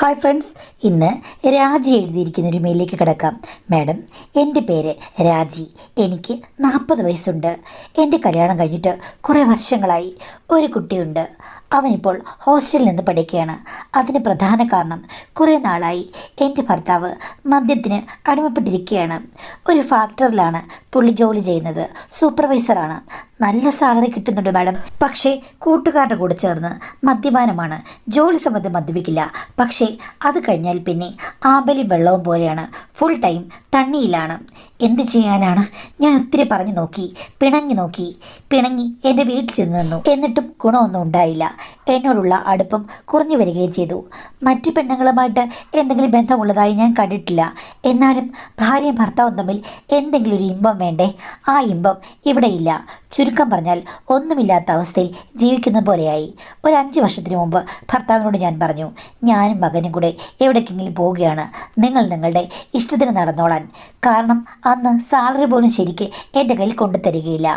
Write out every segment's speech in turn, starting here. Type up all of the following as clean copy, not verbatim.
Hi friends, ഇന്ന് രാജി എഴുതിയിരിക്കുന്ന ഒരു മെയിലേക്ക് കിടക്കാം. മാഡം, എൻ്റെ പേര് രാജി. എനിക്ക് 40 വയസ്സുണ്ട്. എൻ്റെ കല്യാണം കഴിഞ്ഞിട്ട് കുറേ വർഷങ്ങളായി. ഒരു കുട്ടിയുണ്ട്. അവനിപ്പോൾ ഹോസ്റ്റലിൽ നിന്ന് പഠിക്കുകയാണ്. അതിന് പ്രധാന കാരണം കുറേ നാളായി എൻ്റെ ഭർത്താവ് മദ്യത്തിന് അടിമപ്പെട്ടിരിക്കുകയാണ്. ഒരു ഫാക്ടറിയിലാണ് പുള്ളി ജോലി ചെയ്യുന്നത്. സൂപ്പർവൈസറാണ്. നല്ല സാലറി കിട്ടുന്നുണ്ട് മാഡം. പക്ഷേ കൂട്ടുകാരുടെ കൂടെ ചേർന്ന് മദ്യപാനമാണ്. ജോലി സംബന്ധം മദ്യപിക്കില്ല. പക്ഷേ അത് കഴിഞ്ഞാൽ പിന്നെ ആമ്പലും വെള്ളവും പോലെയാണ്. ഫുൾ ടൈം തണ്ണിയിലാണ്. എന്ത് ചെയ്യാനാണ്? ഞാൻ ഒത്തിരി പറഞ്ഞു നോക്കി, പിണങ്ങി എൻ്റെ വീട്ടിൽ ചെന്ന് നിന്നു. എന്നിട്ടും ഗുണമൊന്നും ഉണ്ടായില്ല. എന്നോടുള്ള അടുപ്പം കുറഞ്ഞു വരികയും ചെയ്തു. മറ്റു പെണ്ണുങ്ങളുമായിട്ട് എന്തെങ്കിലും ബന്ധമുള്ളതായി ഞാൻ കണ്ടിട്ടില്ല. എന്നാലും ഭാര്യയും ഭർത്താവും തമ്മിൽ എന്തെങ്കിലും ഒരു ഇമ്പം വേണ്ടേ? ആ ഇമ്പം ഇവിടെയില്ല. ചുരുക്കം പറഞ്ഞാൽ ഒന്നുമില്ലാത്ത അവസ്ഥയിൽ ജീവിക്കുന്ന പോലെയായി. ഒരു 5 വർഷത്തിന് മുമ്പ് ഭർത്താവിനോട് ഞാൻ പറഞ്ഞു, ഞാനും മകനും കൂടെ എവിടേക്കെങ്കിലും പോവുകയാണ്, നിങ്ങൾ നിങ്ങളുടെ ഇഷ്ടത്തിന് നടന്നോളാൻ. കാരണം അന്ന് സാലറി പോലും ശരിക്ക് എൻ്റെ കയ്യിൽ കൊണ്ടു തരികയില്ല.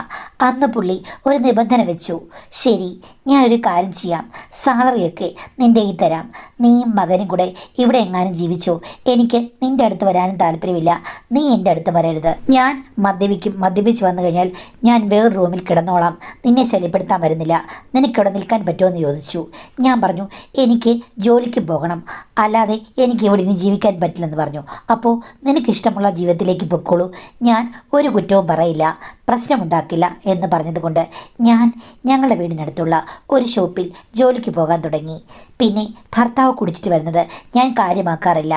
അന്ന് പുള്ളി ഒരു നിബന്ധന വെച്ചു. ശരി, ഞാനൊരു കാര്യം ചെയ്യാം, സാലറിയൊക്കെ നിൻ്റെ കയ്യിൽ തരാം, നീയും മകനും കൂടെ ഇവിടെ എങ്ങാനും ജീവിച്ചോ, എനിക്ക് നിൻ്റെ അടുത്ത് വരാനും താല്പര്യമില്ല, നീ എൻ്റെ അടുത്ത് വരരുത്. ഞാൻ മദ്യപിച്ച് വന്നു കഴിഞ്ഞാൽ ഞാൻ വേറൊരു റൂമിൽ കിടന്നോളാം, നിന്നെ ശല്യപ്പെടുത്താൻ വരുന്നില്ല, നിനക്കിവിടെ നിൽക്കാൻ പറ്റുമോ എന്ന് ചോദിച്ചു. ഞാൻ പറഞ്ഞു, എനിക്ക് ജോലിക്ക് പോകണം, അല്ലാതെ എനിക്ക് ഇവിടെ ഇനി ജീവിക്കാൻ പറ്റില്ലെന്ന് പറഞ്ഞു. അപ്പോൾ നിനക്കിഷ്ടമുള്ള ജീവിതത്തിലേക്ക് പൊയ്ക്കോളൂ, ഞാൻ ഒരു കുറ്റവും പറയില്ല, പ്രശ്നമുണ്ടാക്കില്ല എന്ന് പറഞ്ഞതുകൊണ്ട് ഞാൻ ഞങ്ങളുടെ വീടിനടുത്തുള്ള ഒരു ഷോപ്പിൽ ജോലിക്ക് പോകാൻ തുടങ്ങി. പിന്നെ ഭർത്താവ് കുടിച്ചിട്ട് വരുന്നത് ഞാൻ കാര്യമാക്കാറില്ല.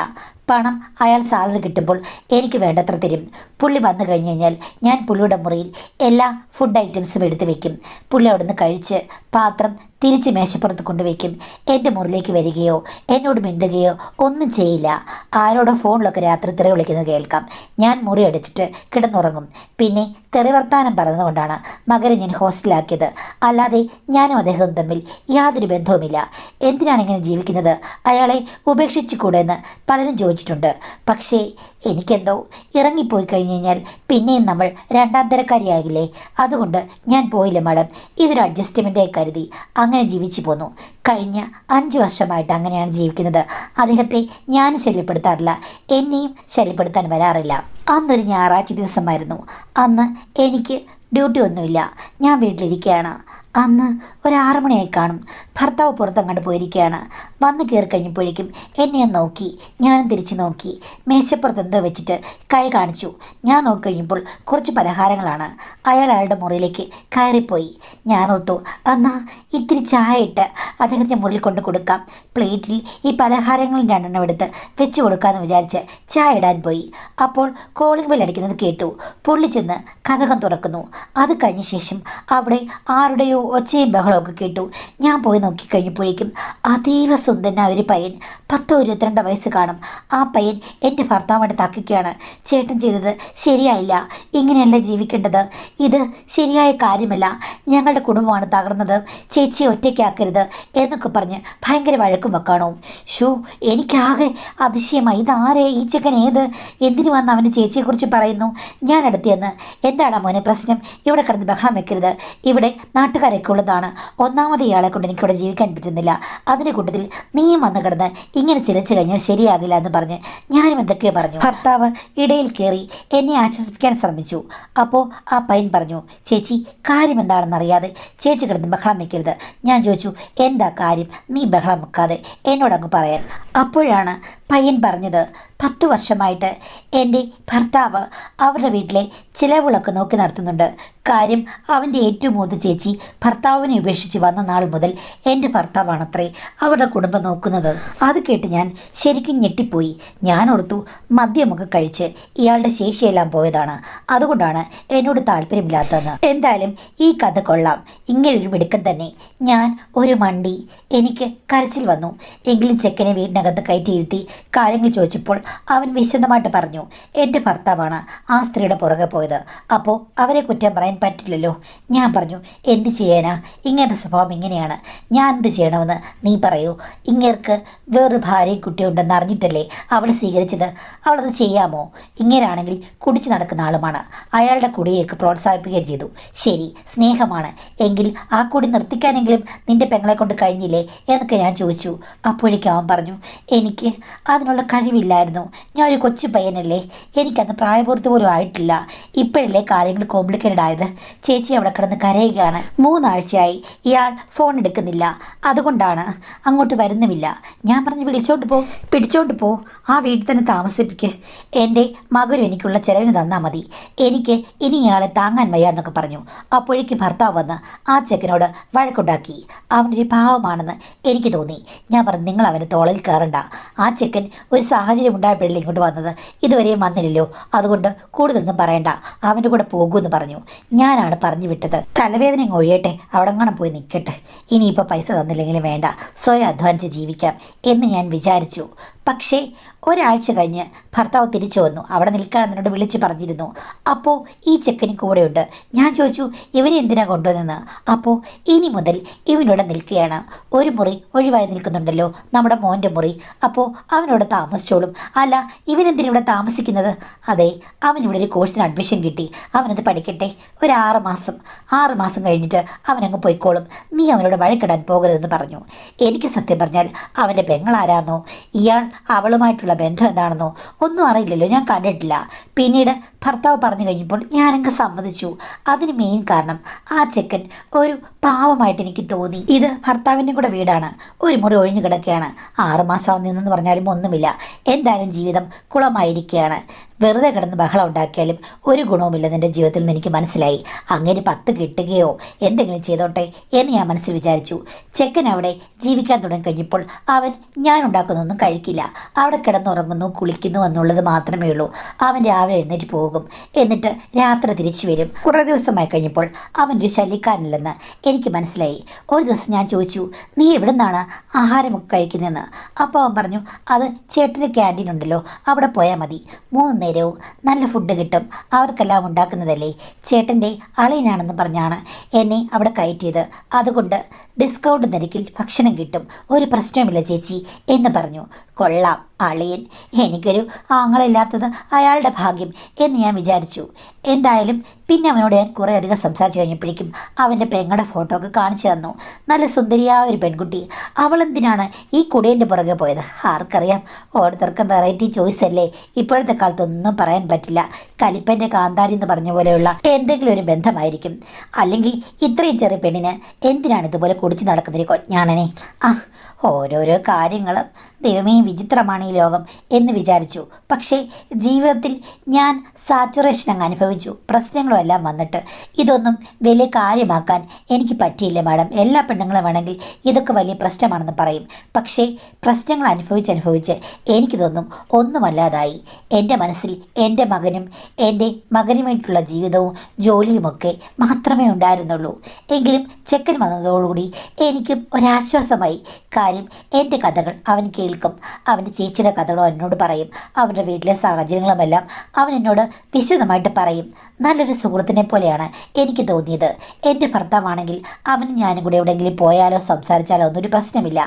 പണം അയാൾ സാലറി കിട്ടുമ്പോൾ എനിക്ക് വേണ്ടത്ര തരും. പുള്ളി വന്നു കഴിഞ്ഞ് കഴിഞ്ഞാൽ ഞാൻ പുള്ളിയുടെ മുറിയിൽ എല്ലാ ഫുഡ് ഐറ്റംസും എടുത്ത് വയ്ക്കും. പുള്ളി അവിടുന്ന് കഴിച്ച് പാത്രം തിരിച്ച് മേശപ്പുറത്ത് കൊണ്ടുവയ്ക്കും. എൻ്റെ മുറിയിലേക്ക് വരികയോ എന്നോട് മിണ്ടുകയോ ഒന്നും ചെയ്യില്ല. ആരോടോ ഫോണിലൊക്കെ രാത്രി തെറി വിളിക്കുന്നത് കേൾക്കാം. ഞാൻ മുറി അടിച്ചിട്ട് കിടന്നുറങ്ങും. പിന്നെ തെറി വർത്താനം പറഞ്ഞതുകൊണ്ടാണ് മകനെ ഞാൻ ഹോസ്റ്റലാക്കിയത്. അല്ലാതെ ഞാനും അദ്ദേഹവും തമ്മിൽ യാതൊരു ബന്ധവുമില്ല. എന്തിനാണ് ഇങ്ങനെ ജീവിക്കുന്നത്? അയാളെ ഉപേക്ഷിച്ചു കൂടെ എന്ന് പലരും ചോദിച്ചിട്ടുണ്ട്. പക്ഷേ എനിക്കെന്തോ ഇറങ്ങിപ്പോയി കഴിഞ്ഞ് കഴിഞ്ഞാൽ പിന്നെയും നമ്മൾ രണ്ടാം തരക്കാരിയാകില്ലേ? അതുകൊണ്ട് ഞാൻ പോയില്ല മാഡം. ഇതൊരു അഡ്ജസ്റ്റ്മെൻറ്റായി കരുതി അങ്ങനെ ജീവിച്ചു പോന്നു. കഴിഞ്ഞ 5 വർഷമായിട്ട് അങ്ങനെയാണ് ജീവിക്കുന്നത്. അദ്ദേഹത്തെ ഞാൻ ശല്യപ്പെടുത്താറില്ല, എന്നെയും ശല്യപ്പെടുത്താൻ വരാറില്ല. അന്നൊരു ഞായറാഴ്ച ദിവസമായിരുന്നു. അന്ന് എനിക്ക് ഡ്യൂട്ടി ഒന്നുമില്ല. ഞാൻ വീട്ടിലിരിക്കുകയാണ്. അന്ന് ഒരു 6 മണിയായി കാണും. ഭർത്താവ് പുറത്തങ്ങോട്ട് പോയിരിക്കുകയാണ്. വന്ന് കയറി കഴിഞ്ഞപ്പോഴേക്കും എന്നെ നോക്കി, ഞാനും തിരിച്ചു നോക്കി. മേശപ്പുറത്ത് എന്തോ വെച്ചിട്ട് കൈ കാണിച്ചു. ഞാൻ നോക്കിക്കഴിഞ്ഞപ്പോൾ കുറച്ച് പലഹാരങ്ങളാണ്. അയാളുടെ മുറിയിലേക്ക് കയറിപ്പോയി. ഞാൻ ഓർത്തു, എന്നാ ഇത്തിരി ചായ ഇട്ട് അദ്ദേഹത്തിൻ്റെ മുറിയിൽ കൊണ്ട് കൊടുക്കാം, പ്ലേറ്റിൽ ഈ പലഹാരങ്ങളിൽ 2 എടുത്ത് വെച്ച് കൊടുക്കാമെന്ന് വിചാരിച്ച് ചായ ഇടാൻ പോയി. അപ്പോൾ കോളിംഗ് ബെൽ അടിക്കുന്നത് കേട്ടു. പുള്ളി ചെന്ന് കതകം തുറക്കുന്നു. അത് കഴിഞ്ഞ ശേഷം അവിടെ ആരുടെയോ ഒച്ചയും ബഹളമൊക്കെ കേട്ടു. ഞാൻ പോയി നോക്കിക്കഴിഞ്ഞപ്പോഴേക്കും അതീവ സുന്ദരനായ ഒരു പയ്യൻ, 10-22 വയസ്സ് കാണും. ആ പയ്യൻ എൻ്റെ ഭർത്താവായിട്ട് തർക്കിക്കുകയാണ്. ചേട്ടൻ ചെയ്തത് ശരിയായില്ല, ഇങ്ങനെയല്ല ജീവിക്കേണ്ടത്, ഇത് ശരിയായ കാര്യമല്ല, ഞങ്ങളുടെ കുടുംബമാണ് തകർന്നത്, ചേച്ചിയെ ഒറ്റയ്ക്കാക്കരുത് എന്നൊക്കെ പറഞ്ഞ് ഭയങ്കര വഴക്കും വെക്കാണോ. എനിക്കാകെ അതിശയമായി. ഇതാരേ ഈ ചെക്കൻ? എന്തിനു വന്ന് അവൻ്റെ ചേച്ചിയെക്കുറിച്ച് പറയുന്നു? ഞാൻ അടുത്തിയെന്ന്, എന്താണ് മോനെ പ്രശ്നം? ഇവിടെ കിടന്ന് ബഹളം വെക്കരുത്, ഇവിടെ നാട്ടുകാരൊക്കെ ഉള്ളതാണ്. ഒന്നാമത് ഇയാളെ കൊണ്ട് എനിക്കിവിടെ ജീവിക്കാൻ പറ്റുന്നില്ല. അതിൻ്റെ കൂട്ടത്തിൽ നീയും വന്ന് കിടന്ന് ഇങ്ങനെ ചിലച്ചു കഴിഞ്ഞാൽ ശരിയാകില്ല എന്ന് പറഞ്ഞ് ഞാനും എന്തൊക്കെയോ പറഞ്ഞു. ഭർത്താവ് ഇടയിൽ കയറി എന്നെ ആശ്വസിപ്പിക്കാൻ ശ്രമിച്ചു. അപ്പോൾ ആ പയ്യൻ പറഞ്ഞു, ചേച്ചി കാര്യം എന്താണെന്നറിയാതെ ചേച്ചി കിടന്ന് ബഹളം വെക്കരുത്. ഞാൻ ചോദിച്ചു, എന്താ കാര്യം? നീ ബഹളം വെക്കാതെ എന്നോടങ്ങ് പറയാൻ. അപ്പോഴാണ് പയ്യൻ പറഞ്ഞത്, 10 വർഷമായിട്ട് എൻ്റെ ഭർത്താവ് അവരുടെ വീട്ടിലെ ചിലവുകളൊക്കെ നോക്കി നടത്തുന്നുണ്ട്. കാര്യം അവൻ്റെ ഏറ്റവും മൂത്ത ചേച്ചി ഭർത്താവിനെ ഉപേക്ഷിച്ച് വന്ന നാൾ മുതൽ എൻ്റെ ഭർത്താവാണത്രേ അവരുടെ കുടുംബം നോക്കുന്നത്. അത് കേട്ട് ഞാൻ ശരിക്കും ഞെട്ടിപ്പോയി. ഞാൻ ഓർത്തു, മദ്യമൊക്കെ കഴിച്ച് ഇയാളുടെ ശേഷിയെല്ലാം പോയതാണ്, അതുകൊണ്ടാണ് എന്നോട് താല്പര്യമില്ലാത്തതെന്ന്. എന്തായാലും ഈ കഥ കൊള്ളാം. ഇങ്ങനൊരു മിടുക്കൻ തന്നെ. ഞാൻ ഒരു മണ്ടി. എനിക്ക് കരച്ചിൽ വന്നു. എങ്കിലും ചെക്കനെ വീടിനകത്ത് കയറ്റിയിരുത്തി കാര്യങ്ങൾ ചോദിച്ചപ്പോൾ അവൻ വിശദമായിട്ട് പറഞ്ഞു, എൻ്റെ ഭർത്താവാണ് ആ സ്ത്രീയുടെ പുറകെ പോയത്, അപ്പോൾ അവരെ കുറ്റം പറയാൻ പറ്റില്ലല്ലോ. ഞാൻ പറഞ്ഞു, എന്ത് ചെയ്യാനാ, ഇങ്ങയുടെ സ്വഭാവം ഇങ്ങനെയാണ്, ഞാൻ എന്ത് ചെയ്യണമെന്ന് നീ പറയൂ. ഇങ്ങേർക്ക് വേറൊരു ഭാര്യയും കുട്ടിയുണ്ടെന്ന് അറിഞ്ഞിട്ടല്ലേ അവൾ സ്വീകരിച്ചത്, അവളത് ചെയ്യാമോ? ഇങ്ങേരാണെങ്കിൽ കുടിച്ചു നടക്കുന്ന ആളുമാണ്, അയാളുടെ കുടിയേക്ക് പ്രോത്സാഹിപ്പിക്കുകയും ചെയ്തു. ശരി, സ്നേഹമാണ് എങ്കിൽ ആ കുടി നിർത്തിക്കാനെങ്കിലും നിന്റെ പെങ്ങളെ കൊണ്ട് കഴിഞ്ഞില്ലേ എന്നൊക്കെ ഞാൻ ചോദിച്ചു. അപ്പോഴേക്കും അവൻ പറഞ്ഞു, എനിക്ക് അതിനുള്ള കഴിവില്ലായിരുന്നു, ഞാൻ ഒരു കൊച്ചു പയ്യനല്ലേ, എനിക്കന്ന് പ്രായപൂർത്തി പോലും ആയിട്ടില്ല, ഇപ്പോഴല്ലേ കാര്യങ്ങൾ കോംപ്ലിക്കേറ്റഡ് ആയത്. ചേച്ചി അവിടെ കിടന്ന് കരയുകയാണ്, 3 ആഴ്ചയായി ഇയാൾ ഫോൺ എടുക്കുന്നില്ല, അതുകൊണ്ടാണ് അങ്ങോട്ട് വരുന്നുമില്ല. ഞാൻ പറഞ്ഞു, പിടിച്ചോണ്ട് പോ, ആ വീട്ടിൽ തന്നെ താമസിപ്പിക്ക്, എൻ്റെ മകനും എനിക്കുള്ള ചെലവിന് തന്നാൽ മതി, എനിക്ക് ഇനി ഇയാളെ താങ്ങാൻ വയ്യ എന്നൊക്കെ പറഞ്ഞു. അപ്പോഴേക്കും ഭർത്താവ് വന്ന് ആ ചെക്കനോട് വഴക്കുണ്ടാക്കി. അവനൊരു പാവമാണെന്ന് എനിക്ക് തോന്നി. ഞാൻ പറഞ്ഞു, നിങ്ങൾ അവൻ്റെ തോളിൽ കയറണ്ട, ആ ചെക്കൻ ഒരു സാഹചര്യം ഉണ്ടായപ്പോഴല്ലേ ഇങ്ങോട്ട് വന്നത്, ഇതുവരെയും വന്നില്ലല്ലോ, അതുകൊണ്ട് കൂടുതലൊന്നും പറയണ്ട, അവൻ്റെ കൂടെ പോകുമെന്ന് പറഞ്ഞു. ഞാനാണ് പറഞ്ഞു വിട്ടത്. തലവേദന ഒഴിയട്ടെ, അവിടെങ്ങാനും പോയി നിൽക്കട്ടെ, ഇനിയിപ്പോൾ പൈസ തന്നില്ലെങ്കിലും വേണ്ട, സ്വയം അധ്വാനിച്ച് ജീവിക്കാം എന്ന് ഞാൻ വിചാരിച്ചു. പക്ഷേ ഒരാഴ്ച കഴിഞ്ഞ് ഭർത്താവ് തിരിച്ചു വന്നു. അവിടെ നിൽക്കാൻ എന്നോട് വിളിച്ച് പറഞ്ഞിരുന്നു. അപ്പോൾ ഈ ചെക്കന് കൂടെയുണ്ട്. ഞാൻ ചോദിച്ചു, ഇവനെ എന്തിനാ കൊണ്ടുവന്നെന്ന്. അപ്പോൾ ഇനി മുതൽ ഇവനോട് നിൽക്കുകയാണ്, ഒരു മുറി ഒഴിവായി നിൽക്കുന്നുണ്ടല്ലോ, നമ്മുടെ മോൻ്റെ മുറി, അപ്പോൾ അവനോട് താമസിച്ചോളും. അല്ല, ഇവനെന്തിനിവിടെ താമസിക്കുന്നത്? അതെ, അവനിവിടെ ഒരു കോഴ്സിന് അഡ്മിഷൻ കിട്ടി, അവനത് പഠിക്കട്ടെ, ഒരു 6 മാസം കഴിഞ്ഞിട്ട് അവനങ്ങ് പോയിക്കോളും, നീ അവനോട് വഴക്കിടാൻ പോകരുതെന്ന് പറഞ്ഞു. എനിക്ക് സത്യം പറഞ്ഞാൽ അവൻ്റെ പെങ്ങളാരാന്നോ ഇയാൾ അവളുമായിട്ടുള്ള ബന്ധം എന്താണെന്നോ ഒന്നും അറിയില്ലല്ലോ, ഞാൻ കണ്ടിട്ടില്ല. പിന്നീട് ഭർത്താവ് പറഞ്ഞു കഴിഞ്ഞപ്പോൾ ഞാനങ്ങ് സമ്മതിച്ചു. അതിന് മെയിൻ കാരണം ആ ചെക്കൻ ഒരു പാവമായിട്ട് എനിക്ക് തോന്നി. ഇത് ഭർത്താവിൻ്റെ കൂടെ വീടാണ്, ഒരു മുറി ഒഴിഞ്ഞു കിടക്കുകയാണ്, 6 മാസം നിന്നെന്ന് പറഞ്ഞാലും ഒന്നുമില്ല, എന്തായാലും ജീവിതം കുളമായിരിക്കുകയാണ്. വെറുതെ കിടന്ന് ബഹളം ഉണ്ടാക്കിയാലും ഒരു ഗുണവുമില്ലെന്ന് എൻ്റെ ജീവിതത്തിൽ നിന്ന് എനിക്ക് മനസ്സിലായി. അങ്ങനെ 10 കിട്ടുകയോ എന്തെങ്കിലും ചെയ്തോട്ടെ എന്ന് ഞാൻ മനസ്സിൽ വിചാരിച്ചു. ചെക്കൻ അവിടെ ജീവിക്കാൻ തുടങ്ങിക്കഴിഞ്ഞപ്പോൾ അവൻ ഞാൻ ഉണ്ടാക്കുന്നൊന്നും കഴിക്കില്ല, അവിടെ കിടന്നുറങ്ങുന്നു, കുളിക്കുന്നു എന്നുള്ളത് മാത്രമേ ഉള്ളൂ. അവൻ രാവിലെ എഴുന്നേറ്റ് പോകും, എന്നിട്ട് രാത്രി തിരിച്ചു വരും. കുറേ ദിവസമായി കഴിഞ്ഞപ്പോൾ അവനൊരു ശല്യക്കാരനില്ലെന്ന് എനിക്ക് മനസ്സിലായി. ഒരു ദിവസം ഞാൻ ചോദിച്ചു, നീ എവിടെ നിന്നാണ് ആഹാരമൊക്കെ കഴിക്കുന്നതെന്ന്. അപ്പോൾ അവൻ പറഞ്ഞു, അത് ചേട്ടൻ്റെ ക്യാൻറ്റീൻ ഉണ്ടല്ലോ, അവിടെ പോയാൽ മതി, 3 നേരവും നല്ല ഫുഡ് കിട്ടും, അവർക്കെല്ലാം ഉണ്ടാക്കുന്നതല്ലേ, ചേട്ടൻ്റെ അളിയനാണെന്ന് പറഞ്ഞാണ് എന്നെ അവിടെ കയറ്റിയത്, അതുകൊണ്ട് ഡിസ്കൗണ്ട് നിരക്കിൽ ഭക്ഷണം കിട്ടും, ഒരു പ്രശ്നവുമില്ല ചേച്ചി എന്ന് പറഞ്ഞു. കൊള്ളാം, അളിയൻ, എനിക്കൊരു ആങ്ങളില്ലാത്തത് അയാളുടെ ഭാഗ്യം എന്ന് ഞാൻ വിചാരിച്ചു. എന്തായാലും പിന്നെ അവനോട് ഞാൻ കുറേ അധികം സംസാരിച്ച് കഴിഞ്ഞപ്പോഴേക്കും അവൻ്റെ പെങ്ങളുടെ ഫോട്ടോ ഒക്കെ കാണിച്ചു തന്നു. നല്ല സുന്ദരിയായ ഒരു പെൺകുട്ടി. അവളെന്തിനാണ് ഈ കുടിയൻ്റെ പുറകെ പോയത് ആർക്കറിയാം, ഓരോരുത്തർക്കും വെറൈറ്റി ചോയ്സ് അല്ലേ, ഇപ്പോഴത്തെ കാലത്തൊന്നും പറയാൻ പറ്റില്ല. കലിപ്പൻ്റെ കാന്താരി എന്ന് പറഞ്ഞ പോലെയുള്ള എന്തെങ്കിലും ഒരു ബന്ധമായിരിക്കും, അല്ലെങ്കിൽ ഇത്രയും ചെറിയ പെണ്ണിന് എന്തിനാണ് ഇതുപോലെ കുടിച്ച് നടക്കുന്നൊരു കൊഞ്ഞാണനെ. ഓരോരോ കാര്യങ്ങളും ദൈവമേ വിചിത്രമാണ് ഈ ലോകം എന്ന് വിചാരിച്ചു. പക്ഷേ ജീവിതത്തിൽ ഞാൻ സാച്ചുറേഷൻ അങ്ങ് അനുഭവിച്ചു. പ്രശ്നങ്ങളും എല്ലാം വന്നിട്ട് ഇതൊന്നും വലിയ കാര്യമാക്കാൻ എനിക്ക് പറ്റിയില്ല മാഡം. എല്ലാ പെണ്ണുങ്ങളും വേണമെങ്കിൽ ഇതൊക്കെ വലിയ പ്രശ്നമാണെന്ന് പറയും. പക്ഷേ പ്രശ്നങ്ങൾ അനുഭവിച്ച് എനിക്കിതൊന്നും ഒന്നുമല്ലാതായി. എൻ്റെ മനസ്സിൽ എൻ്റെ മകനുമായിട്ടുള്ള ജീവിതവും ജോലിയുമൊക്കെ മാത്രമേ ഉണ്ടായിരുന്നുള്ളൂ. എങ്കിലും ചെക്കൻ വന്നതോടുകൂടി എനിക്കും ഒരാശ്വാസമായി. കാര്യം എൻ്റെ കഥകൾ അവൻ കേൾക്കും, അവൻ്റെ ചേച്ചിയുടെ കഥകളും എന്നോട് പറയും, അവൻ്റെ വീട്ടിലെ സാഹചര്യങ്ങളുമെല്ലാം അവൻ എന്നോട് വിശദമായിട്ട് പറയും. നല്ലൊരു സുഹൃത്തിനെ പോലെയാണ് എനിക്ക് തോന്നിയത്. എൻ്റെ ഭർത്താവാണെങ്കിൽ അവനും ഞാനും കൂടെ എവിടെയെങ്കിലും പോയാലോ സംസാരിച്ചാലോ ഒന്നൊരു പ്രശ്നമില്ല.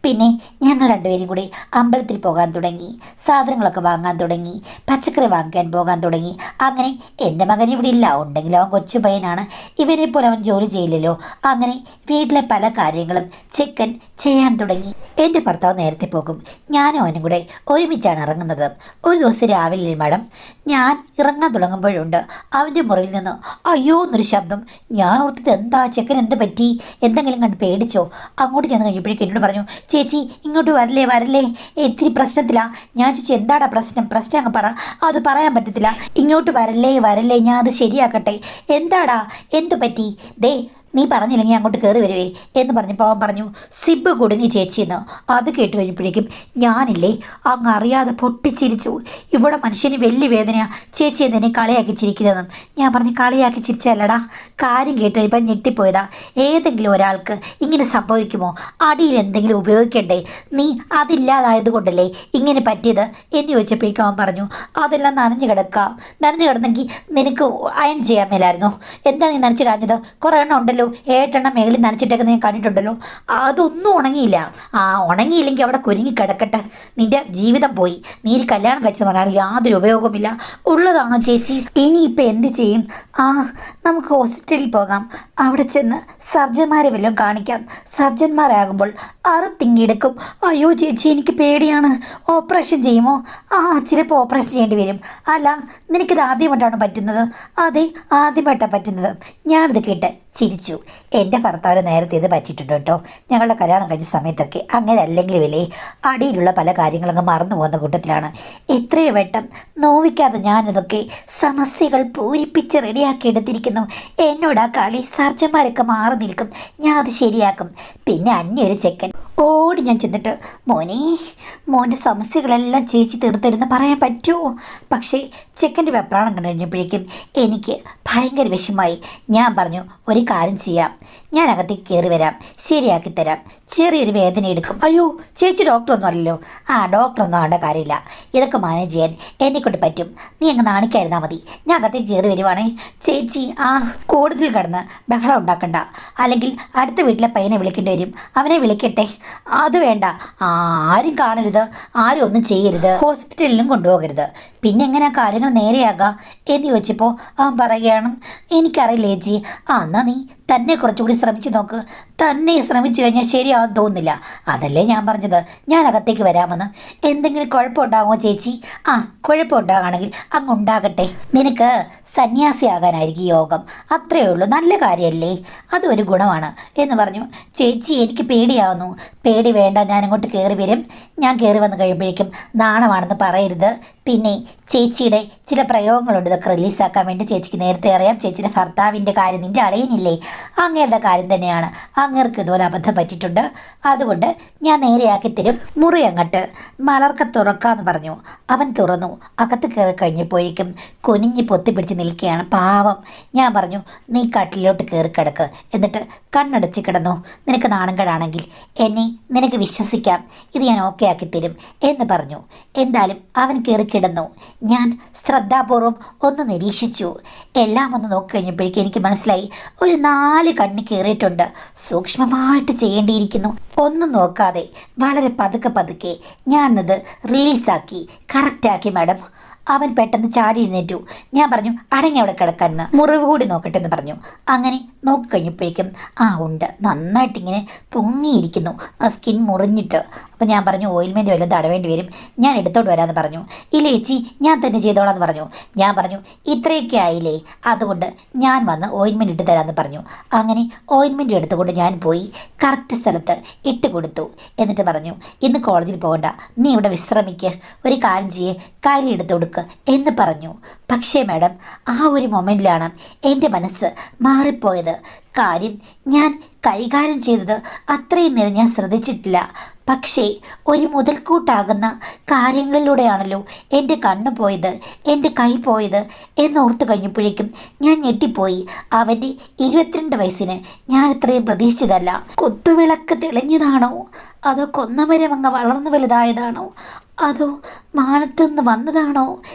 പിന്നെ ഞങ്ങൾ രണ്ടുപേരും കൂടി അമ്പലത്തിൽ പോകാൻ തുടങ്ങി, സാധനങ്ങളൊക്കെ വാങ്ങാൻ തുടങ്ങി, പച്ചക്കറി വാങ്ങിക്കാൻ പോകാൻ തുടങ്ങി. അങ്ങനെ എൻ്റെ മകൻ ഇവിടെ ഇല്ല, ഉണ്ടെങ്കിൽ അവൻ കൊച്ചു പയ്യനാണ്, ഇവരെ പോലെ അവൻ ജോലി ചെയ്യില്ലല്ലോ. അങ്ങനെ വീട്ടിലെ പല കാര്യങ്ങളും ചെക്കൻ ചെയ്യാൻ തുടങ്ങി. എൻ്റെ ഭർത്താവ് നേരത്തെ പോകും, ഞാനും അവനും കൂടെ ഒരുമിച്ചാണ് ഇറങ്ങുന്നത്. ഒരു ദിവസം രാവിലെ മാഡം ഞാൻ ഇറങ്ങാൻ തുടങ്ങുമ്പോഴുണ്ട് അവൻ്റെ മുറിയിൽ നിന്ന് അയ്യോ എന്നൊരു ശബ്ദം. ഞാൻ ഓർത്തത് എന്താ, ചെക്കൻ എന്ത് പറ്റി, എന്തെങ്കിലും കണ്ട് പേടിച്ചോ? അങ്ങോട്ട് ചെന്ന് കഴിഞ്ഞപ്പോഴേക്കും എന്നോട് പറഞ്ഞു, ചേച്ചി ഇങ്ങോട്ട് വരല്ലേ, ഇത്തിരി പ്രശ്നത്തിലാണ്. ഞാൻ ചേച്ചി എന്താടാ പ്രശ്നം അങ്ങ് പറ. അത് പറയാൻ പറ്റത്തില്ല, ഇങ്ങോട്ട് വരല്ലേ, ഞാൻ അത് ശരിയാക്കട്ടെ. എന്താടാ, എന്ത് പറ്റി? ദേ നീ പറഞ്ഞില്ലെങ്കിൽ അങ്ങോട്ട് കയറി വരുവേ എന്ന് പറഞ്ഞപ്പോൾ അവൻ പറഞ്ഞു, സിബ് കുടുങ്ങി ചേച്ചിയെന്ന്. അത് കേട്ട് കഴിഞ്ഞപ്പോഴേക്കും ഞാനില്ലേ അങ്ങ് അറിയാതെ പൊട്ടിച്ചിരിച്ചു. ഇവിടെ മനുഷ്യന് വലിയ വേദനയാ ചേച്ചി എന്നെ കളിയാക്കി ചിരിക്കുന്നതെന്നും. ഞാൻ പറഞ്ഞു, കളിയാക്കി ചിരിച്ചല്ലടാ, കാര്യം കേട്ട് കഴിയുമ്പോൾ ഞെട്ടിപ്പോയതാ. ഏതെങ്കിലും ഒരാൾക്ക് ഇങ്ങനെ സംഭവിക്കുമോ? അടിയിൽ എന്തെങ്കിലും ഉപയോഗിക്കണ്ടേ? നീ അതില്ലാതായത് കൊണ്ടല്ലേ ഇങ്ങനെ പറ്റിയത് എന്ന് ചോദിച്ചപ്പോഴേക്കും അവൻ പറഞ്ഞു, അതെല്ലാം നനഞ്ഞു കിടക്കാം. നനഞ്ഞു കിടന്നെങ്കിൽ നിനക്ക് അയൺ ചെയ്യാൻ മേലായിരുന്നു. എന്താ നീ നനച്ച് കളഞ്ഞത്? കുറേ എണ്ണം ഉണ്ടല്ലോ, 7 എണ്ണം മേളിൽ നനച്ചിട്ടൊക്കെ നീ കണ്ടിട്ടുണ്ടല്ലോ. അതൊന്നും ഉണങ്ങിയില്ല. ഉണങ്ങിയില്ലെങ്കിൽ അവിടെ കുരുങ്ങി കിടക്കട്ടെ. നിന്റെ ജീവിതം പോയി. നീ കല്യാണം കഴിച്ചെന്ന് പറഞ്ഞാൽ യാതൊരു ഉപയോഗമില്ല. ഉള്ളതാണോ ചേച്ചി? ഇനിയിപ്പോൾ എന്ത് ചെയ്യും? നമുക്ക് ഹോസ്പിറ്റലിൽ പോകാം. അവിടെ ചെന്ന് സർജന്മാരെ വല്ലതും കാണിക്കാം. സർജന്മാരാകുമ്പോൾ തിങ്ങിയെടുക്കും. അയ്യോ ചേച്ചി, എനിക്ക് പേടിയാണ്. ഓപ്പറേഷൻ ചെയ്യുമോ? ചിലപ്പോൾ ഓപ്പറേഷൻ ചെയ്യേണ്ടി വരും. അല്ല, നിനക്കിത് ആദ്യമായിട്ടാണ് പറ്റുന്നത്? അതെ, ആദ്യമായിട്ടാണ് പറ്റുന്നത്. ഞാനിത് കേട്ട് ചിരിച്ചു. എൻ്റെ ഭർത്താവിന് നേരത്തെ ഇത് പറ്റിയിട്ടുണ്ട് കേട്ടോ. ഞങ്ങളുടെ കല്യാണം കഴിഞ്ഞ സമയത്തൊക്കെ അങ്ങനെ അല്ലെങ്കിൽ വിലേ അടിയിലുള്ള പല കാര്യങ്ങളങ്ങ് മറന്നു പോകുന്ന കൂട്ടത്തിലാണ്. എത്രയോ വട്ടം നോവിക്കാതെ ഞാനിതൊക്കെ സമസ്യകൾ പൂരിപ്പിച്ച് റെഡിയാക്കി എടുത്തിരിക്കുന്നു. എന്നോട് ആ കളി സർജന്മാരൊക്കെ മാറി നിൽക്കും. ഞാൻ അത് ശരിയാക്കും. പിന്നെ അന്യൊരു ചെക്കൻ ഓടി ഞാൻ ചെന്നിട്ട്, മോൻ്റെ സമസ്യകളെല്ലാം ചേച്ചി തീർത്തരുന്ന് പറയാൻ പറ്റുമോ? പക്ഷേ ചെക്കൻ്റെ വെപ്രാളം കഴിഞ്ഞപ്പോഴേക്കും എനിക്ക് ഭയങ്കര വിഷമായി. ഞാൻ പറഞ്ഞു, ഒരു കാര്യം ചെയ്യാം, ഞാൻ അകത്തേക്ക് കയറി വരാം, ശരിയാക്കി തരാം. ചെറിയൊരു വേദന എടുക്കും. അയ്യോ ചേച്ചി ഡോക്ടറൊന്നും അല്ലല്ലോ. ഡോക്ടറൊന്നും ആവേണ്ട കാര്യമില്ല. ഇതൊക്കെ മാനേജ് ചെയ്യാൻ എന്നെക്കൊണ്ട് പറ്റും. നീ അങ്ങ് നാണിക്കായിരുന്നാൽ മതി. ഞാൻ അകത്തേക്ക് കയറി വരുവാണേ. ചേച്ചി കൂടുതൽ കിടന്ന് ബഹളം ഉണ്ടാക്കണ്ട. അല്ലെങ്കിൽ അടുത്ത വീട്ടിലെ പയ്യനെ വിളിക്കേണ്ടി വരും. അവനെ വിളിക്കട്ടെ. അത് വേണ്ട. ആരും കാണരുത്, ആരും ഒന്നും ചെയ്യരുത്, ഹോസ്പിറ്റലിലും കൊണ്ടുപോകരുത്. പിന്നെ എങ്ങനെ കാര്യങ്ങൾ നേരെയാകാം എന്ന് ചോദിച്ചപ്പോൾ അവൻ പറയുകയാണ്, എനിക്കറിയില്ല ചേച്ചി. എന്നാൽ നീ തന്നെ കുറച്ചുകൂടി ശ്രമിച്ചു നോക്ക്. തന്നെ ശ്രമിച്ചു കഴിഞ്ഞാൽ ശരിയാവും തോന്നുന്നില്ല. അതല്ലേ ഞാൻ പറഞ്ഞത്, ഞാൻ അകത്തേക്ക് വരാമെന്ന്. എന്തെങ്കിലും കുഴപ്പമുണ്ടാകുമോ ചേച്ചി? കുഴപ്പമുണ്ടാകുകയാണെങ്കിൽ അങ്ങ് ഉണ്ടാകട്ടെ. നിനക്ക് സന്യാസിയാകാനായിരിക്കും യോഗം. അത്രയേ ഉള്ളൂ. നല്ല കാര്യമല്ലേ? അതൊരു ഗുണമാണ് എന്ന് പറഞ്ഞു. ചേച്ചി എനിക്ക് പേടിയാവുന്നു. പേടി വേണ്ട, ഞാനിങ്ങോട്ട് കയറി വരും. ഞാൻ കയറി വന്ന് കഴിയുമ്പോഴേക്കും നാണമാണെന്ന് പറയരുത്. പിന്നെ ചേച്ചിയുടെ ചില പ്രയോഗങ്ങളുണ്ട്, ഇതൊക്കെ റിലീസാക്കാൻ വേണ്ടി ചേച്ചിക്ക് നേരത്തെ അറിയാം. ചേച്ചിയുടെ ഭർത്താവിൻ്റെ കാര്യം നിൻ്റെ അളിയനില്ലേ, അങ്ങേരുടെ കാര്യം തന്നെയാണ്. അങ്ങേർക്ക് ഇതുപോലെ അബദ്ധം പറ്റിയിട്ടുണ്ട്. അതുകൊണ്ട് ഞാൻ നേരെയാക്കി തരും. മുറി അങ്ങോട്ട് മലർക്ക തുറക്കാമെന്ന് പറഞ്ഞു. അവൻ തുറന്നു. അകത്ത് കയറി കഴിഞ്ഞപ്പോഴേക്കും കുനിഞ്ഞ് പൊത്തിപ്പിടിച്ച് നിൽക്കുകയാണ് പാവം. ഞാൻ പറഞ്ഞു, നീ കട്ടിലോട്ട് കയറി കിടക്ക്, എന്നിട്ട് കണ്ണടച്ച് കിടന്നു. നിനക്ക് നാണംകേടാണെങ്കിൽ എന്നെ നിനക്ക് വിശ്വസിക്കാം, ഇത് ഞാൻ ഓക്കെ ആക്കി തരും എന്ന് പറഞ്ഞു. എന്തായാലും അവൻ കയറി കിടന്നു. ഞാൻ ശ്രദ്ധാപൂർവം ഒന്ന് നിരീക്ഷിച്ചു. എല്ലാം ഒന്ന് നോക്കിക്കഴിഞ്ഞപ്പോഴേക്കും എനിക്ക് മനസ്സിലായി, ഒരു 4 കണ്ണ് കയറിയിട്ടുണ്ട്. സൂക്ഷ്മമായിട്ട് ചെയ്യേണ്ടിയിരിക്കുന്നു. ഒന്നും നോക്കാതെ വളരെ പതുക്കെ ഞാനത് റിലീസാക്കി കറക്റ്റാക്കി മാഡം. അവൻ പെട്ടെന്ന് ചാടി എഴുന്നേറ്റു. ഞാൻ പറഞ്ഞു, അടങ്ങി അവിടെ കിടക്കാമെന്ന്, മുറിവ് കൂടി നോക്കട്ടെ എന്ന് പറഞ്ഞു. അങ്ങനെ നോക്കിക്കഴിഞ്ഞപ്പോഴേക്കും ഉണ്ട്, നന്നായിട്ടിങ്ങനെ പൊങ്ങിയിരിക്കുന്നു, സ്കിൻ മുറിഞ്ഞിട്ട്. അപ്പോൾ ഞാൻ പറഞ്ഞു, ഓയിൽമെൻറ്റ് വല്ലതും തടവേണ്ടി വരും, ഞാൻ എടുത്തോട്ട് വരാമെന്ന് പറഞ്ഞു. ഇല്ല ചേച്ചി, ഞാൻ തന്നെ ചെയ്തോളാം എന്ന് പറഞ്ഞു. ഞാൻ പറഞ്ഞു, ഇത്രയൊക്കെ ആയില്ലേ, അതുകൊണ്ട് ഞാൻ വന്ന് ഓയിൻമെൻറ്റ് ഇട്ട് തരാമെന്ന് പറഞ്ഞു. അങ്ങനെ ഓയിൻമെൻറ്റ് എടുത്തുകൊണ്ട് ഞാൻ പോയി കറക്റ്റ് സ്ഥലത്ത് ഇട്ട് കൊടുത്തു. എന്നിട്ട് പറഞ്ഞു, ഇന്ന് കോളേജിൽ പോകണ്ട, നീ ഇവിടെ വിശ്രമിക്ക്, ഒരു കാര്യം ചെയ്യേ, കാര്യം എടുത്തു കൊടുക്കുക എന്ന് പറഞ്ഞു. പക്ഷേ മാഡം, ആ ഒരു മൊമെൻറ്റിലാണ് എൻ്റെ മനസ്സ് മാറിപ്പോയത്. കാര്യം ഞാൻ കൈകാര്യം ചെയ്തത് അത്രയും നേരം ഞാൻ ശ്രദ്ധിച്ചിട്ടില്ല. പക്ഷേ ഒരു മുതൽക്കൂട്ടാകുന്ന കാര്യങ്ങളിലൂടെയാണല്ലോ എൻ്റെ കണ്ണ് പോയത്, എൻ്റെ കൈ പോയത് എന്നോർത്ത് കഴിഞ്ഞപ്പോഴേക്കും ഞാൻ ഞെട്ടിപ്പോയി. അവൻ്റെ 22 വയസ്സിന് ഞാൻ ഇത്രയും പ്രതീക്ഷിച്ചതല്ല. കുത്തുവിളക്ക് തെളിഞ്ഞതാണോ, അതോ കൊന്നമരം അങ്ങ് വളർന്നു വലുതായതാണോ, അതോ മാനത്തുനിന്ന് വന്നതാണോ,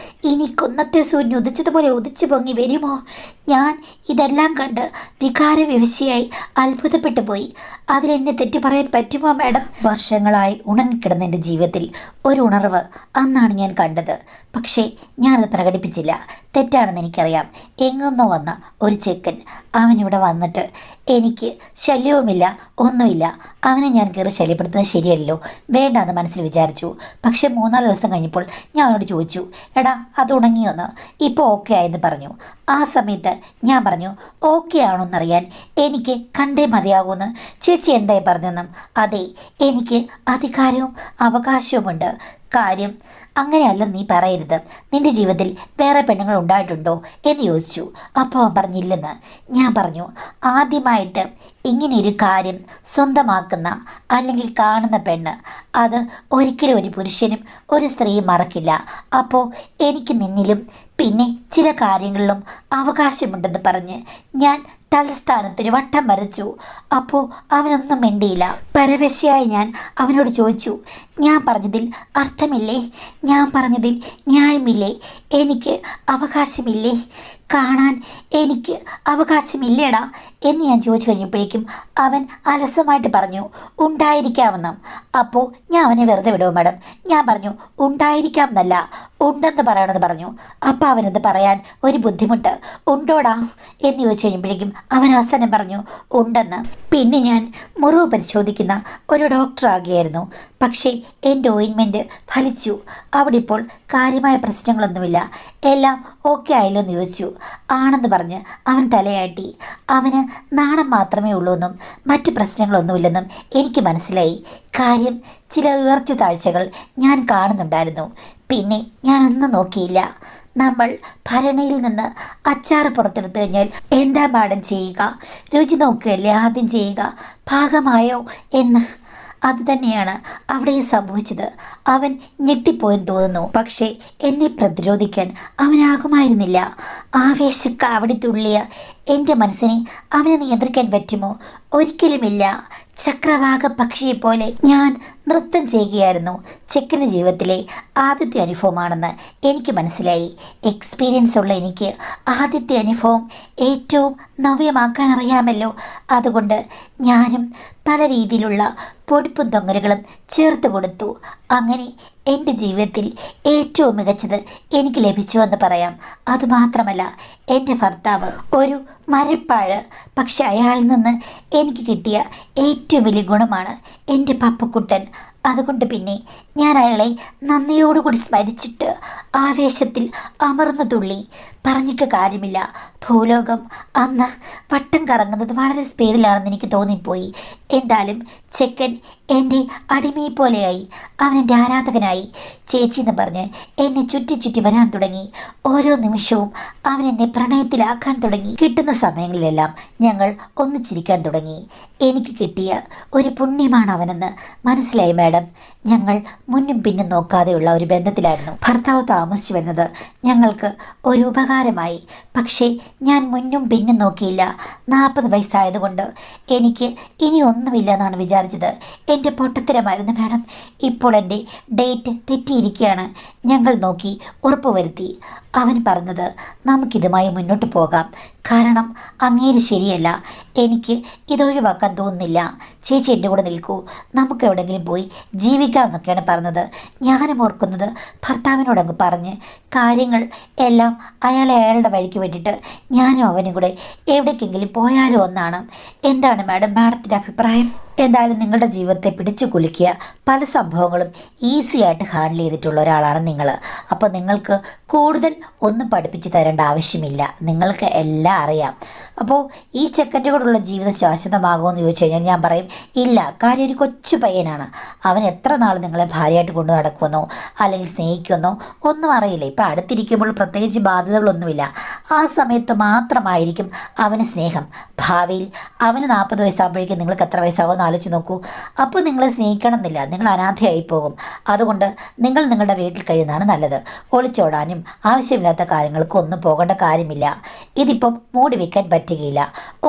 ഇനി കുന്നത്തെ സൂര്യൻ ഉദിച്ചതുപോലെ ഉദിച്ചു പൊങ്ങി വരുമോ? ഞാൻ ഇതെല്ലാം കണ്ട് വികാരവിവശയായി അത്ഭുതപ്പെട്ടു പോയി. അതിലെന്നെ തെറ്റു പറയാൻ പറ്റുമോ മാഡം? വർഷങ്ങളായി ഉണങ്ങിക്കിടന്ന എൻ്റെ ജീവിതത്തിൽ ഒരു ഉണർവ് അന്നാണ് ഞാൻ കണ്ടത്. പക്ഷേ ഞാനത് പ്രകടിപ്പിച്ചില്ല. തെറ്റാണെന്ന് എനിക്കറിയാം. എങ്ങൊന്നോ വന്ന ഒരു ചെക്കൻ അവനിവിടെ വന്നിട്ട് എനിക്ക് ശല്യവുമില്ല, ഒന്നുമില്ല. അവനെ ഞാൻ കയറി ശല്യപ്പെടുത്തുന്നത് ശരിയല്ലോ, വേണ്ടാന്ന് മനസ്സിൽ വിചാരിച്ചു. പക്ഷെ 3-4 ദിവസം കഴിഞ്ഞപ്പോൾ ഞാൻ അവനോട് ചോദിച്ചു, എടാ അത് ഉണങ്ങിയോന്ന്? ഇപ്പോൾ ഓക്കെ ആയെന്ന് പറഞ്ഞു. ആ സമയത്ത് ഞാൻ പറഞ്ഞു, ഓക്കെ ആണോന്നറിയാൻ എനിക്ക് കണ്ടേ മതിയാകുമെന്ന്. ചേച്ചി എന്തായി പറഞ്ഞെന്നും? അതെ, എനിക്ക് അധികാരവും അവകാശവുമുണ്ട്. കാര്യം അങ്ങനെയല്ല നീ പറയരുത്. നിന്റെ ജീവിതത്തിൽ വേറെ പെണ്ണുങ്ങൾ ഉണ്ടായിട്ടുണ്ടോ എന്ന് ചോദിച്ചു. അപ്പോൾ അവൻ പറഞ്ഞില്ലെന്ന്. ഞാൻ പറഞ്ഞു, ആദ്യമായിട്ട് ഇങ്ങനെയൊരു കാര്യം സ്വന്തമാക്കുന്ന അല്ലെങ്കിൽ കാണുന്ന പെണ്ണ് അത് ഒരിക്കലും ഒരു പുരുഷനും ഒരു സ്ത്രീയും മറക്കില്ല. അപ്പോൾ എനിക്ക് നിന്നിലും പിന്നെ ചില കാര്യങ്ങളിലും അവകാശമുണ്ടെന്ന് പറഞ്ഞ് ഞാൻ തലസ്ഥാനത്തൊരു വട്ടം വരച്ചു. അപ്പോൾ അവനൊന്നും മിണ്ടിയില്ല. പരവശയായി ഞാൻ അവനോട് ചോദിച്ചു, ഞാൻ പറഞ്ഞതിൽ അർത്ഥമില്ലേ? ഞാൻ പറഞ്ഞതിൽ ന്യായമില്ലേ? എനിക്ക് അവകാശമില്ലേ? കാണാൻ എനിക്ക് അവകാശമില്ലേടാ എന്ന് ഞാൻ ചോദിച്ചു കഴിഞ്ഞപ്പോഴേക്കും അവൻ അലസമായിട്ട് പറഞ്ഞു, ഉണ്ടായിരിക്കാമെന്ന്. അപ്പോൾ ഞാൻ അവനെ വെറുതെ വിടുമോ മാഡം? ഞാൻ പറഞ്ഞു, ഉണ്ടായിരിക്കാം എന്നല്ല, ഉണ്ടെന്ന് പറയണമെന്ന് പറഞ്ഞു. അപ്പോൾ അവനത് പറയാൻ ഒരു ബുദ്ധിമുട്ട്. ഉണ്ടോടാ എന്ന് ചോദിച്ചു കഴിഞ്ഞപ്പോഴേക്കും അവൻ അവസാനം പറഞ്ഞു ഉണ്ടെന്ന്. പിന്നെ ഞാൻ മുറിവ് പരിശോധിക്കുന്ന ഒരു ഡോക്ടറാകുകയായിരുന്നു. പക്ഷേ എൻ്റെ ഓയിൻമെൻറ്റ് ഫലിച്ചു. അവിടെ ഇപ്പോൾ കാര്യമായ പ്രശ്നങ്ങളൊന്നുമില്ല. എല്ലാം ഓക്കെ ആയല്ലോ എന്ന് ചോദിച്ചു. ആണെന്ന് പറഞ്ഞ് അവൻ തലയാട്ടി. അവന് നാണം മാത്രമേ ഉള്ളൂ എന്നും മറ്റു പ്രശ്നങ്ങളൊന്നുമില്ലെന്നും എനിക്ക് മനസ്സിലായി. കാര്യം ചില ഉയർച്ച താഴ്ചകൾ ഞാൻ കാണുന്നുണ്ടായിരുന്നു. പിന്നെ ഞാനൊന്നും നോക്കിയില്ല. നമ്മൾ ഭരണിയിൽ നിന്ന് അച്ചാർ പുറത്തെടുത്തു കഴിഞ്ഞാൽ എന്താ മാഡം ചെയ്യുക? രുചി നോക്കുകയല്ലേ ആദ്യം ചെയ്യുക. പാകമായോ എന്ന്. അതുതന്നെയാണ് അവിടെ സംഭവിച്ചത്. അവൻ ഞെട്ടിപ്പോയെന്ന് തോന്നുന്നു. പക്ഷേ എന്നെ പ്രതിരോധിക്കാൻ അവനാകുമായിരുന്നില്ല. ആവേശക്കാവടി തുള്ളിയ എൻ്റെ മനസ്സിനെ അവനെ നിയന്ത്രിക്കാൻ പറ്റുമോ? ഒരിക്കലുമില്ല. ചക്രവാക പക്ഷിയെപ്പോലെ ഞാൻ നൃത്തം ചെയ്യുകയായിരുന്നു. ചെക്കൻ്റെ ജീവിതത്തിലെ ആദ്യത്തെ അനുഭവമാണെന്ന് എനിക്ക് മനസ്സിലായി. എക്സ്പീരിയൻസ് ഉള്ള എനിക്ക് ആദ്യത്തെ അനുഭവം ഏറ്റവും നവ്യമാക്കാൻ അറിയാമല്ലോ. അതുകൊണ്ട് ഞാനും പല രീതിയിലുള്ള പൊടിപ്പും തൊങ്ങലുകളും ചേർത്ത് കൊടുത്തു. അങ്ങനെ എൻ്റെ ജീവിതത്തിൽ ഏറ്റവും മികച്ചത് എനിക്ക് ലഭിച്ചുവെന്ന് പറയാം. അതുമാത്രമല്ല, എൻ്റെ ഭർത്താവ് ഒരു മരപ്പാഴ്. പക്ഷെ അയാളിൽ നിന്ന് എനിക്ക് കിട്ടിയ ഏറ്റവും വലിയ ഗുണമാണ് എൻ്റെ പപ്പക്കുട്ടൻ. അതുകൊണ്ട് പിന്നെ ഞാൻ അയാളെ നന്ദിയോടുകൂടി സ്മരിച്ചിട്ട് ആവേശത്തിൽ അമർന്നു തുള്ളി. പറഞ്ഞിട്ട് കാര്യമില്ല. ഭൂലോകം അന്ന് വട്ടം കറങ്ങുന്നത് വളരെ സ്പീഡിലാണെന്ന് എനിക്ക് തോന്നിപ്പോയി. എന്തായാലും ചെക്കൻ എൻ്റെ അടിമയെ പോലെയായി. അവൻ എൻ്റെ ആരാധകനായി. ചേച്ചി എന്ന് പറഞ്ഞ് എന്നെ ചുറ്റി ചുറ്റി വരാൻ തുടങ്ങി. ഓരോ നിമിഷവും അവൻ എന്നെ പ്രണയത്തിലാക്കാൻ തുടങ്ങി. കിട്ടുന്ന സമയങ്ങളിലെല്ലാം ഞങ്ങൾ ഒന്നിച്ചിരിക്കാൻ തുടങ്ങി. എനിക്ക് കിട്ടിയ ഒരു പുണ്യമാണ് അവനെന്ന് മനസ്സിലായി മാഡം. ഞങ്ങൾ മുന്നും പിന്നും നോക്കാതെയുള്ള ഒരു ബന്ധത്തിലായിരുന്നു. ഭർത്താവ് താമസിച്ചു വരുന്നത് ഞങ്ങൾക്ക് ഒരു ഉപകാരമായി. പക്ഷേ ഞാൻ മുന്നും പിന്നും നോക്കിയില്ല. 40 വയസ്സായതുകൊണ്ട് എനിക്ക് ഇനി ഒന്നുമില്ല എന്നാണ് വിചാരിച്ചത്. എൻ്റെ പൊട്ടത്തരമായിരുന്നു മാഡം. ഇപ്പോൾ എൻ്റെ ഡേറ്റ് തെറ്റിയിരിക്കുകയാണ്. ഞങ്ങൾ നോക്കി ഉറപ്പുവരുത്തി. അവൻ പറഞ്ഞത് നമുക്കിതുമായി മുന്നോട്ട് പോകാം. കാരണം അങ്ങേര് ശരിയല്ല. എനിക്ക് ഇതൊഴിവാക്കാൻ തോന്നുന്നില്ല. ചേച്ചി എൻ്റെ കൂടെ നിൽക്കൂ, നമുക്ക് എവിടെയെങ്കിലും പോയി ജീവിക്കാമെന്നൊക്കെയാണ് പറഞ്ഞത്. ഞാനും ഓർക്കുന്നത് ഭർത്താവിനോടങ്ങ് പറഞ്ഞ് കാര്യങ്ങൾ എല്ലാം അയാളുടെ വഴിക്ക് വിട്ടിട്ട് ഞാനും അവനും കൂടെ എവിടേക്കെങ്കിലും പോയാലോ എന്നാണ്. എന്താണ് മാഡം മാഡത്തിൻ്റെ അഭിപ്രായം? എന്തായാലും നിങ്ങളുടെ ജീവിതത്തെ പിടിച്ചു കുലുക്കിയ പല സംഭവങ്ങളും ഈസി ആയിട്ട് ഹാൻഡിൽ ചെയ്തിട്ടുള്ള ഒരാളാണ് നിങ്ങൾ. അപ്പോൾ നിങ്ങൾക്ക് കൂടുതൽ ഒന്നും പഠിപ്പിച്ച് തരേണ്ട ആവശ്യമില്ല. നിങ്ങൾക്ക് എല്ലാം അറിയാം. അപ്പോൾ ഈ ചെക്കൻ്റെ കൂടെയുള്ള ജീവിതം ശാശ്വതമാകുമോ എന്ന് ചോദിച്ചു കഴിഞ്ഞാൽ ഞാൻ പറയും ഇല്ല. കാര്യം ഒരു കൊച്ചു പയ്യനാണ്. അവൻ എത്ര നാൾ നിങ്ങളെ ഭാര്യയായിട്ട് കൊണ്ടു നടക്കുമെന്നോ അല്ലെങ്കിൽ സ്നേഹിക്കുമെന്നോ ഒന്നും അറിയില്ല. ഇപ്പം അടുത്തിരിക്കുമ്പോൾ പ്രത്യേകിച്ച് ബാധ്യതകളൊന്നുമില്ല. ആ സമയത്ത് മാത്രമായിരിക്കും അവന് സ്നേഹം. ഭാവിയിൽ അവന് 40 വയസ്സാകുമ്പോഴേക്കും നിങ്ങൾക്ക് എത്ര വയസ്സാകുമെന്ന് ആലോചിച്ച് നോക്കൂ. അപ്പോൾ നിങ്ങളെ സ്നേഹിക്കണം എന്നില്ല, നിങ്ങൾ അനാഥയായി പോകും. അതുകൊണ്ട് നിങ്ങൾ നിങ്ങളുടെ വീട്ടിൽ കഴിയുന്നതാണ് നല്ലത്. ഒളിച്ചോടാനും ആവശ്യമില്ലാത്ത കാര്യങ്ങൾക്ക് ഒന്നും പോകേണ്ട കാര്യമില്ല. ഇതിപ്പം മൂടി വയ്ക്കാൻ പറ്റുകയില്ല.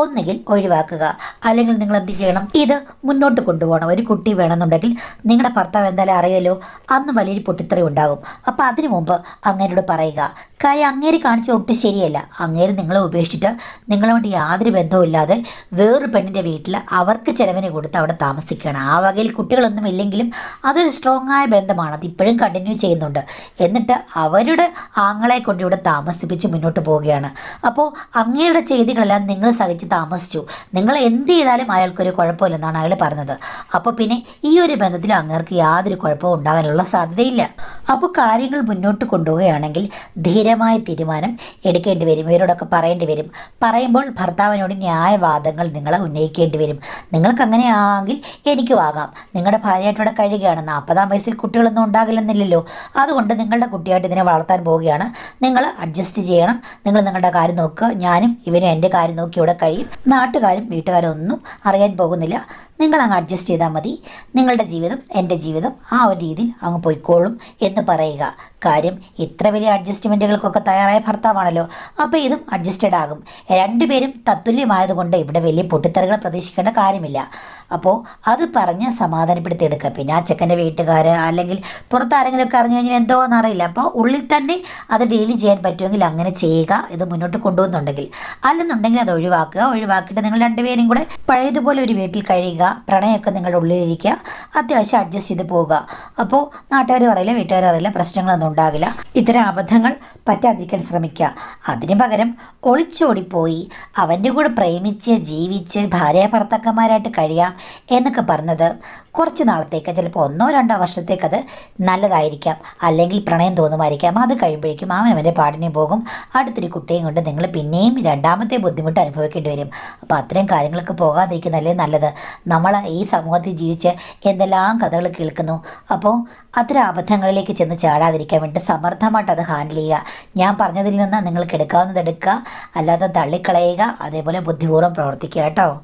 ഒന്നുകിൽ ഒഴിവാക്കുക, അല്ലെങ്കിൽ നിങ്ങൾ എന്ത് ചെയ്യണം, ഇത് മുന്നോട്ട് കൊണ്ടുപോകണം. ഒരു കുട്ടി വേണമെന്നുണ്ടെങ്കിൽ നിങ്ങളുടെ ഭർത്താവ് എന്തായാലും അറിയാലോ, അന്ന് വലിയൊരു പൊട്ടിത്തെറി ഉണ്ടാകും. അപ്പോൾ അതിനു മുമ്പ് അങ്ങേരോട് പറയുക. കാര്യം അങ്ങേര് കാണിച്ച ഒട്ടും ശരിയല്ല. അങ്ങേര് നിങ്ങളെ ഉപേക്ഷിച്ചിട്ട് നിങ്ങളുമായിട്ട് യാതൊരു ബന്ധവുമില്ലാതെ വേറൊരു പെണ്ണിൻ്റെ വീട്ടിൽ അവർക്ക് ചിലവിന് കൊടുത്ത് അവിടെ താമസിക്കുകയാണ്. ആ വകയിൽ കുട്ടികളൊന്നും ഇല്ലെങ്കിലും അതൊരു സ്ട്രോങ് ആയ ബന്ധമാണ്. അത് ഇപ്പോഴും കണ്ടിന്യൂ ചെയ്യുന്നുണ്ട്. എന്നിട്ട് അവരുടെ ആങ്ങളെ കൊണ്ട് ഇവിടെ താമസിപ്പിച്ച് മുന്നോട്ട് പോവുകയാണ്. അപ്പോൾ അങ്ങയുടെ ചെയ്തികളെല്ലാം നിങ്ങൾ സഹിച്ച് താമസിച്ചു. നിങ്ങൾ എന്ത് ചെയ്താലും അയാൾക്കൊരു കുഴപ്പമില്ലെന്നാണ് അയാൾ പറഞ്ഞത്. അപ്പോൾ പിന്നെ ഈ ഒരു ബന്ധത്തിൽ അങ്ങേർക്ക് യാതൊരു കുഴപ്പവും ഉണ്ടാകാനുള്ള സാധ്യതയില്ല. അപ്പോൾ കാര്യങ്ങൾ മുന്നോട്ട് കൊണ്ടുപോവുകയാണെങ്കിൽ ധീരമായ തീരുമാനം എടുക്കേണ്ടി വരും. ഇവരോടൊക്കെ പറയേണ്ടി വരും. പറയുമ്പോൾ ഭർത്താവിനോട് ന്യായവാദങ്ങൾ നിങ്ങൾ ഉന്നയിക്കേണ്ടി വരും. നിങ്ങൾക്ക് അങ്ങനെയാണെങ്കിൽ എനിക്കും ആകാം. നിങ്ങളുടെ ഭാര്യയായിട്ടൂടെ കഴിയുകയാണ്. 40-ാം വയസ്സിൽ കുട്ടികളൊന്നും ഉണ്ടാകില്ലെന്നില്ലല്ലോ. അതുകൊണ്ട് നിങ്ങളുടെ കുട്ടിയായിട്ട് ഇതിനെ വളർത്താൻ പോവുകയാണ്. നിങ്ങൾ അഡ്ജസ്റ്റ് ചെയ്യണം. നിങ്ങൾ നിങ്ങളുടെ കാര്യം നോക്കുക. ഞാനും ഇവനും എൻ്റെ കാര്യം നോക്കി ഇവിടെ കഴിയും. നാട്ടുകാരും വീട്ടുകാരും ഒന്നും അറിയാൻ പോകുന്നില്ല. നിങ്ങൾ അങ്ങ് അഡ്ജസ്റ്റ് ചെയ്താൽ മതി. നിങ്ങളുടെ ജീവിതം എൻ്റെ ജീവിതം ആ ഒരു രീതിയിൽ അങ്ങ് പോയിക്കോളും എന്ന് പറയുക. കാര്യം ഇത്ര വലിയ അഡ്ജസ്റ്റ്മെൻറ്റുകൾക്കൊക്കെ തയ്യാറായ ഭർത്താവാണല്ലോ. അപ്പോൾ ഇതും അഡ്ജസ്റ്റഡ് ആകും. രണ്ടുപേരും തത്തുല്യമായതുകൊണ്ട് ഇവിടെ വലിയ പൊട്ടിത്തെറികൾ പ്രതീക്ഷിക്കേണ്ട കാര്യമില്ല. അപ്പോൾ അത് പറഞ്ഞ് സമാധാനപ്പെടുത്തിയെടുക്കുക. പിന്നെ ആ ചെക്കൻ്റെ വീട്ടുകാർ അല്ലെങ്കിൽ പുറത്താരെങ്കിലുമൊക്കെ അറിഞ്ഞു കഴിഞ്ഞാൽ എന്തോന്നറിയില്ല. അപ്പോൾ ഉള്ളിൽ തന്നെ അത് ഡീൽ ചെയ്യാൻ പറ്റുമെങ്കിൽ അങ്ങനെ ചെയ്യുക, ഇത് മുന്നോട്ട് കൊണ്ടുപോകുന്നുണ്ടെങ്കിൽ. അല്ലെന്നുണ്ടെങ്കിൽ അത് ഒഴിവാക്കിയിട്ട് നിങ്ങൾ രണ്ടുപേരും കൂടെ പഴയതുപോലെ ഒരു വീട്ടിൽ കഴിയുക. പ്രണയമൊക്കെ നിങ്ങളുടെ ഉള്ളിലിരിക്കുക. അത്യാവശ്യം അഡ്ജസ്റ്റ് ചെയ്ത് പോവുക. അപ്പോൾ നാട്ടുകാരും അറിയില്ല, വീട്ടുകാരും അറിയില്ല, പ്രശ്നങ്ങളൊന്നും ഉണ്ടാകില്ല. ഇത്തരം അബദ്ധങ്ങൾ പറ്റാതിരിക്കാൻ ശ്രമിക്കുക. അതിന് പകരം ഒളിച്ചോടിപ്പോയി അവൻ്റെ കൂടെ പ്രേമിച്ച് ജീവിച്ച് ഭാര്യ ഭർത്താക്കന്മാരായിട്ട് കഴിയാം എന്നൊക്കെ പറഞ്ഞത് കുറച്ച് നാളത്തേക്ക്, ചിലപ്പോൾ 1-2 വർഷത്തേക്കത് നല്ലതായിരിക്കാം. അല്ലെങ്കിൽ പ്രണയം തോന്നുമായിരിക്കാം. അത് കഴിയുമ്പോഴേക്കും അവനവൻ്റെ പാടിനെ പോകും. അടുത്തൊരു കുട്ടിയും കൊണ്ട് നിങ്ങൾ പിന്നെയും രണ്ടാമത്തെ ബുദ്ധിമുട്ട് അനുഭവിക്കേണ്ടി വരും. അപ്പോൾ അത്തരം കാര്യങ്ങളൊക്കെ പോകാതിരിക്കുന്നതല്ലേ നല്ലത്. നമ്മൾ ഈ സമൂഹത്തിൽ ജീവിച്ച് എന്തെല്ലാം കഥകൾ കേൾക്കുന്നു. അപ്പോൾ അത്തരം അബദ്ധങ്ങളിലേക്ക് ചെന്ന് ചാടാതിരിക്കാൻ വേണ്ടി സമർത്ഥമായിട്ട് അത് ഹാൻഡിൽ ചെയ്യുക. ഞാൻ പറഞ്ഞതിൽ നിന്ന് നിങ്ങൾക്ക് എടുക്കാവുന്നത് എടുക്കുക, അല്ലാതെ തള്ളിക്കളയുക. അതേപോലെ ബുദ്ധിപൂർവ്വം പ്രവർത്തിക്കുക കേട്ടോ.